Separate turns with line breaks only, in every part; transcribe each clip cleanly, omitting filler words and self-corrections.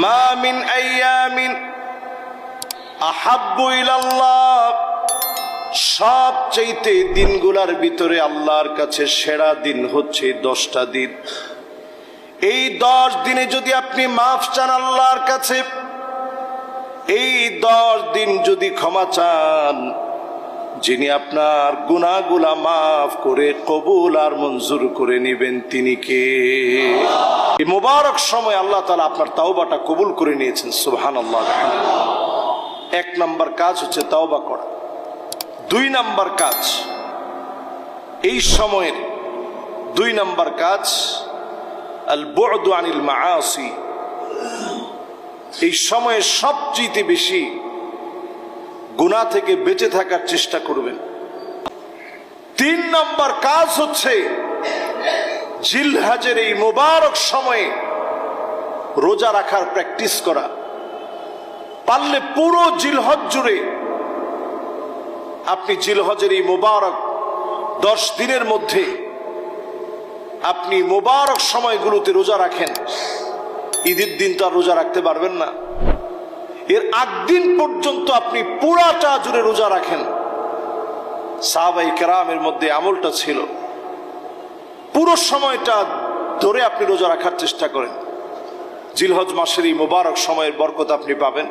মা মিন আইয়ামিন আহাব্বু ইলাল্লাহ, সবচেয়ে দিনগুলার ভিতরে আল্লাহর কাছে সেরা দিন হচ্ছে 10টা দিন। এই 10 দিনে যদি আপনি মাফ চান আল্লাহর কাছে, এই 10 দিন যদি ক্ষমা চান, যিনি আপনার গুনাহগুলা মাফ করে কবুল আর মঞ্জুর করে নেবেন তিনি কে? এই মোবারক সময় আল্লাহ তাআলা আপনার তাওবাটা কবুল করে নিয়েছেন। সুবহানাল্লাহ। 1 নাম্বার কাজ হচ্ছে তাওবা করা। 2 নাম্বার কাজ, এই সময়ের 2 নাম্বার কাজ আল বু'দু আনিল মাআসি। এই সময়ে সবচেয়ে বেশি গুনাহ থেকে বেঁচে থাকার চেষ্টা করবেন। 3 নাম্বার কাজ হচ্ছে জিলহজের এই মোবারক সময়ে রোজা রাখার প্র্যাকটিস করা। পারলে পুরো জিলহজ জুড়ে আপনি জিলহজের এই মোবারক 10 দিনের মধ্যে আপনি মোবারক সময়গুলোতে রোজা রাখেন। ঈদের দিন তো আর রোজা রাখতে পারবেন না, এর 8 দিন পর্যন্ত আপনি পুরাটা জুড়ে রোজা রাখেন। সাহাবায়ে কেরামের মধ্যে আমলটা ছিল, পুরো সময়টা ধরে আপনি রোজা রাখার চেষ্টা করেন। জিলহজ মাসের এই মোবারক সময়ের বরকত আপনি পাবেন।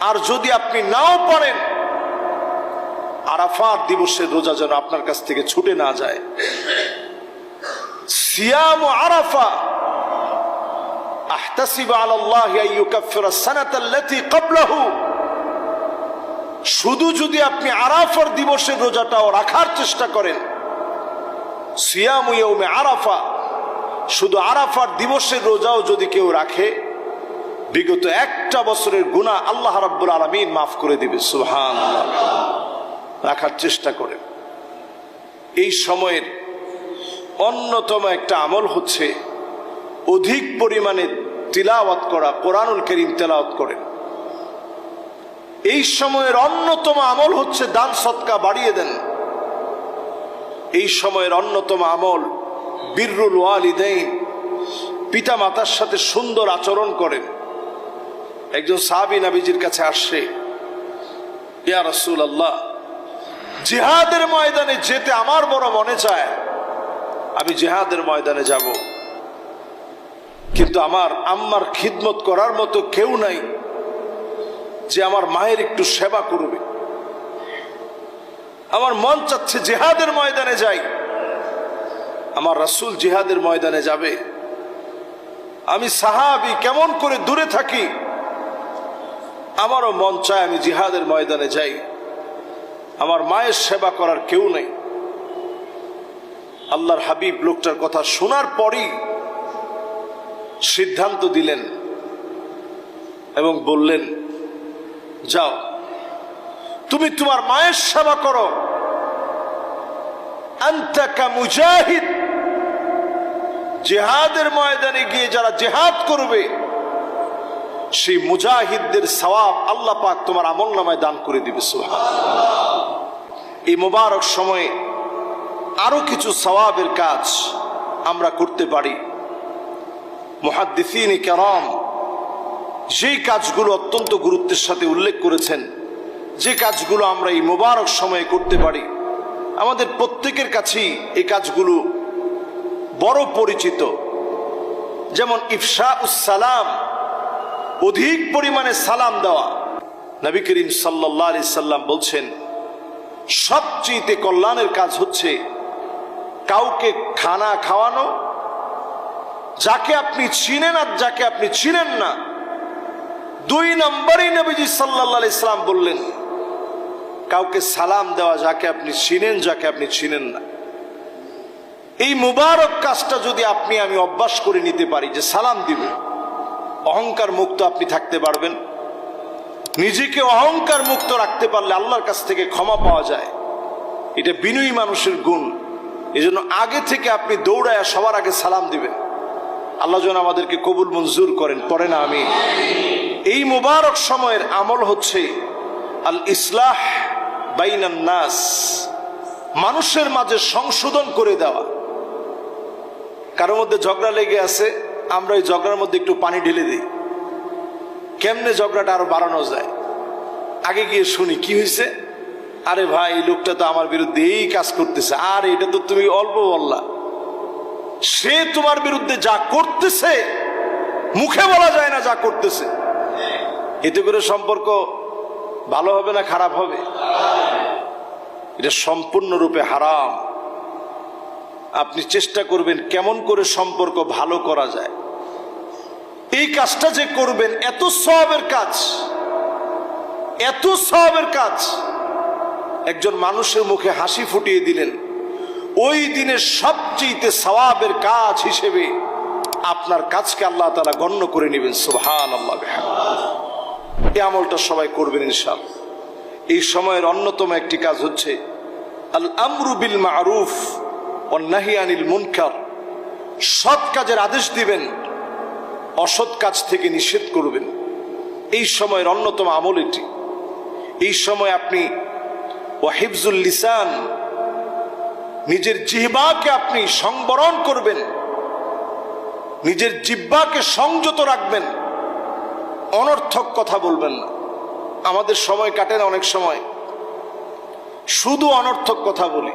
আর যদি আপনি নাও পারেন, আরাফাত দিবসের রোজা যেন আপনার কাছ থেকে ছুটে না যায়। সিয়াম আরাফা আহতাসিব আলাল্লাহি আন ইউকাফিরা সানাতা আল্লাতী ক্বাবলাহু। শুধু যদি আপনি আরাফার দিবসের রোজাটাও রাখার চেষ্টা করেন, সিয়াম ইয়াউমে আরাফা, শুধু আরাফার দিবসের রোজাও যদি কেউ রাখে, বিগত 1টা বছরের গুনাহ আল্লাহ রাব্বুল আলামিন মাফ করে দিবে। সুবহানাল্লাহ। রাখার চেষ্টা করেন। এই সময়ের অন্যতম একটা আমল হচ্ছে অধিক পরিমাণে তিলাওয়াত করা, কোরআনুল কারীম তেলাওয়াত করেন। এই সময়ের অন্যতম আমল হচ্ছে দান সদকা বাড়িয়ে দেন। এই সময়ের অন্যতম আমল বিররুল ওয়ালিদাইন, পিতা মাতার সাথে সুন্দর আচরণ করেন। একজন সাহাবী নবীজির কাছে আসছে, ইয়া রাসূলুল্লাহ, জিহাদের ময়দানে যেতে আমার বড় মনে চায়, আমি জিহাদের ময়দানে যাব, কিন্তু আমার আম্মার খিদমত করার মতো কেউ নাই যে আমার মায়ের একটু সেবা করবে। আমার মন চাচ্ছে জিহাদের ময়দানে যাই, আমার রাসূল জিহাদের ময়দানে যাবে, আমি সাহাবী কেমন করে দূরে থাকি, আমারও মন চায় আমি জিহাদের ময়দানে যাই, আমার মায়ের সেবা করার কেউ নেই। আল্লাহর হাবিব লোকটার কথা শোনার পরই সিদ্ধান্ত দিলেন এবং বললেন, যাও তুমি তোমার মায়ের সেবা করো। আনতা কামুজাহিদ, জিহাদের ময়দানে গিয়ে যারা জিহাদ করবে সেই মুজাহিদদের সওয়াব আল্লাহ পাক তোমার আমলনামায় দান করে দিবে। সুবহানাল্লাহ। এই মোবারক সময়ে আরো কিছু সওয়াবের কাজ আমরা করতে পারি। মুহাদ্দিসিন কেরাম যেই কাজগুলো অত্যন্ত গুরুত্বের সাথে উল্লেখ করেছেন, যে কাজগুলো আমরা এই মোবারক সময়ে করতে পারি, আমাদের প্রত্যেকের কাছেই এই কাজগুলো বড় পরিচিত। যেমন ইফশাউস সালাম, অধিক পরিমাণে সালাম দেওয়া। নবী করিম সাল্লাল্লাহু আলাইহি সাল্লাম বলছেন, সবচেয়ে কল্যাণের কাজ হচ্ছে কাউকে খানা খাওয়ানো, যাকে আপনি চিনেন আর যাকে আপনি চিনেন না। 2 নম্বরই নবীজি সাল্লাল্লাহু আলাইহি সাল্লাম বললেন, কাউকে সালাম দেওয়া, যাকে আপনি চিনেন, যাকে আপনি চিনেন না। এই মুবারক কাজটা যদি আপনি আমি অভ্যাস করে নিতে পারি যে সালাম দিব, অহংকার মুক্ত আপনি থাকতে পারবেন। নিজেকে অহংকার মুক্ত রাখতে পারলে আল্লাহর কাছ থেকে ক্ষমা পাওয়া যায়। এটা বিনয়ী মানুষের গুণ। এজন্য আগে থেকে আপনি দৌড়ায় সবার আগে সালাম দিবেন। আল্লাহ যেন আমাদেরকে কবুল মঞ্জুর করেন, পড়ে না আমিন। এই মুবারক সময়ের আমল হচ্ছে আল ইসলাহ বাইনান নাস, মানুষের মাঝে সংশোধন করে দেওয়া। কারোর মধ্যে ঝগড়া লেগে আছে, আমরা ওই ঝগড়ার মধ্যে একটু পানি ঢেলে দিই, কেমনে ঝগড়াটা আরো বাড়ানো যায়। আগে গিয়ে শুনি কি হয়েছে, আরে ভাই এই লোকটা তো আমার বিরুদ্ধে এই কাজ করতেছে, আর এটা তো তুমি অল্প বললা, সে তোমার বিরুদ্ধে যা করতেছে মুখে বলা যায় না যা করতেছে। এতে করে সম্পর্ক ভালো হবে না খারাপ হবে? এটা সম্পূর্ণরূপে হারাম। আপনি চেষ্টা করবেন কেমন করে সম্পর্ক ভালো করা যায়। এই কাজটা যে করবেন এত সওয়াবের কাজ, এত সওয়াবের কাজ। একজন মানুষের মুখে হাসি ফুটিয়ে দিলেন, ওই দিনের সবচেয়ে সওয়াবের কাজ হিসেবে আপনার কাজকে আল্লাহ তাআলা গণ্য করে নেবেন। সুবহানাল্লাহ। এই আমলটা সবাই করবেন ইনশাআল্লাহ। এই সময়ের অন্যতম একটি কাজ হচ্ছে আল আমরু বিল মারুফ ওয়ান নাহি আনিল মুনকার। সৎ কাজের আদেশ দিবেন, অসৎ কাজ থেকে নিষেধ করবেন। এই সময়ের অন্যতম আমল এটি। এই সময় আপনি ওয়াহিফজুল লিসান, নিজের জিহ্বাকে আপনি সংবরণ করবেন, নিজের জিহ্বাকে সংযত রাখবেন, অনর্থক কথা বলবেন না। আমাদের সময় কাটে না, অনেক সময় শুধু অনর্থক কথা বলি।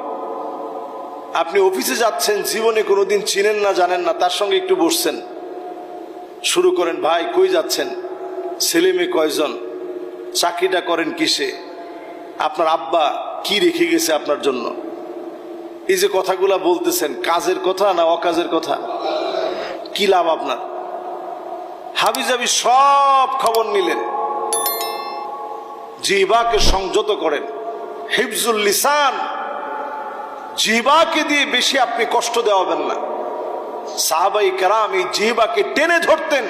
আপনি অফিসে যাচ্ছেন, জীবনে কোনোদিন চিনেন না জানেন না, তার সঙ্গে একটু বসছেন, শুরু করেন, ভাই কই যাচ্ছেন, ছেলে মেয়ে কয়জন, চাকরিটা করেন কিসে, আপনার আব্বা কি রেখে গেছে আপনার জন্য। এই যে কথাগুলা বলতেছেন, কাজের কথা না অকাজের কথা? কি লাভ আপনার? হাবিজাবি সব খবর নিলেন। জিহ্বাকে সংযত করেন, হিফজুল লিসান। জিহ্বাকে দিয়ে বেশি আপনি কষ্ট দেওয়াবেন না। সাহাবাই কেরাম এই জিহ্বাকে টেনে ধরতেন,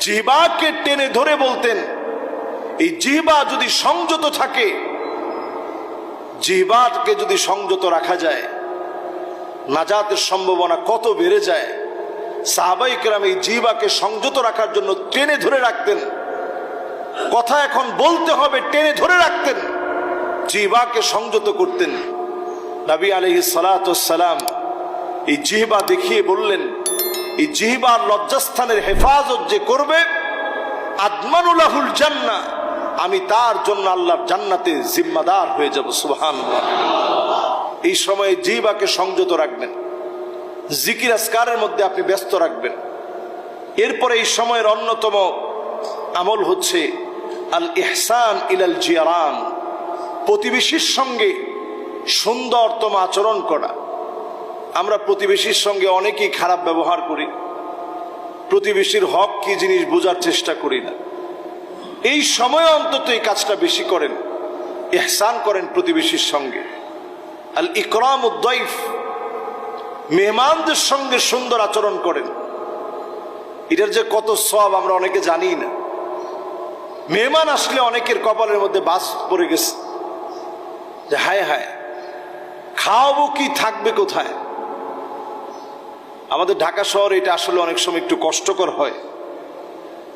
জিহ্বাকে টেনে ধরে বলতেন, এই জিহ্বা যদি সংযত থাকে, জিহ্বাকে যদি সংযত রাখা যায়, নাজাতের সম্ভাবনা কত বেড়ে যায়। সাহাবাই কেরাম এই জিহ্বাকে সংযত রাখার জন্য টেনে ধরে রাখতেন। কথা এখন বলতে হবে, টেনে ধরে রাখতেন, জিহ্বাকে সংযত করতেন। নবী আলাইহিস সালাতু ওয়াস সালাম এই জিহ্বা দেখিয়ে বললেন, এই জিহ্বার লজ্জাস্থানের হেফাজত যে করবে, আদমানুলাহুল জান্নাহ, আমি তার জন্য আল্লাহর জান্নাতে জিম্মাদার হয়ে যাব। সুবহানাল্লাহ। এই সময়ে জিহ্বাকে সংযত রাখবেন, জিকির আজকারের মধ্যে আপনি ব্যস্ত রাখবেন। এরপরে এই সময়ের অন্যতম আমল হচ্ছে আল ইহসান ইলাল জিয়ারান, প্রতিবেশীর সঙ্গে সুন্দরতম আচরণ করা। আমরা প্রতিবেশীর সঙ্গে অনেকেই খারাপ ব্যবহার করি, প্রতিবেশীর হক কি জিনিস বোঝার চেষ্টা করি না। এই সময় অন্তত এই কাজটা বেশি করেন, ইহসান করেন প্রতিবেশীর সঙ্গে। আল ইকরামুদ দাইফ, মেহমানদের সঙ্গে সুন্দর আচরণ করেন। এটার যে কত সওয়াব আমরা অনেকে জানি না। মেহমান আসলে অনেকের কপালের মধ্যে বাস পড়ে গেছে যে হায় হায়, খাওয়াবো কি, থাকবে কোথায়। আমাদের ঢাকা শহরে এটা আসলে অনেক সময় একটু কষ্টকর হয়,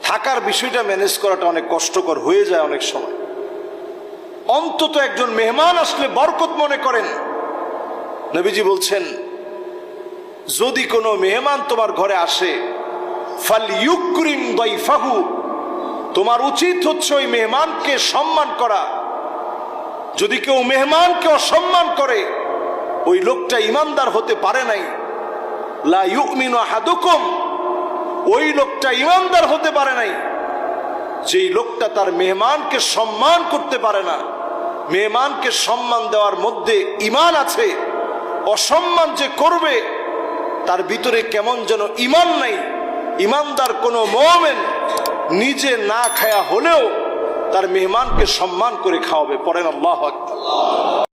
থাকার বিষয়টা ম্যানেজ করাটা অনেক কষ্টকর হয়ে যায় অনেক সময়। অন্তত একজন মেহমান আসলে বরকত মনে করেন। নবীজি বলছেন, যদি কোনো মেহমান তোমার ঘরে আসে, ফালইউকরিম দাইফাহু, তোমার উচিত হচ্ছে ওই মেহমানকে সম্মান করা। যদি কেউ মেহমানকে অসম্মান করে, ওই লোকটা ইমানদার হতে পারে নাই। লা ইউমিনু আহাদুকুম, ওই লোকটা ইমানদার হতে পারে নাই যেই লোকটা তার মেহমানকে সম্মান করতে পারে না। মেহমানকে সম্মান দেওয়ার মধ্যে ঈমান আছে, অসম্মান যে করবে তার ভিতরে কেমন যেন ঈমান নাই। ঈমানদার কোন মুমিন নিজে না খায়া হলেও তার মেহমানকে সম্মান করে খাওয়াবে। পড়েন আল্লাহু আকবার।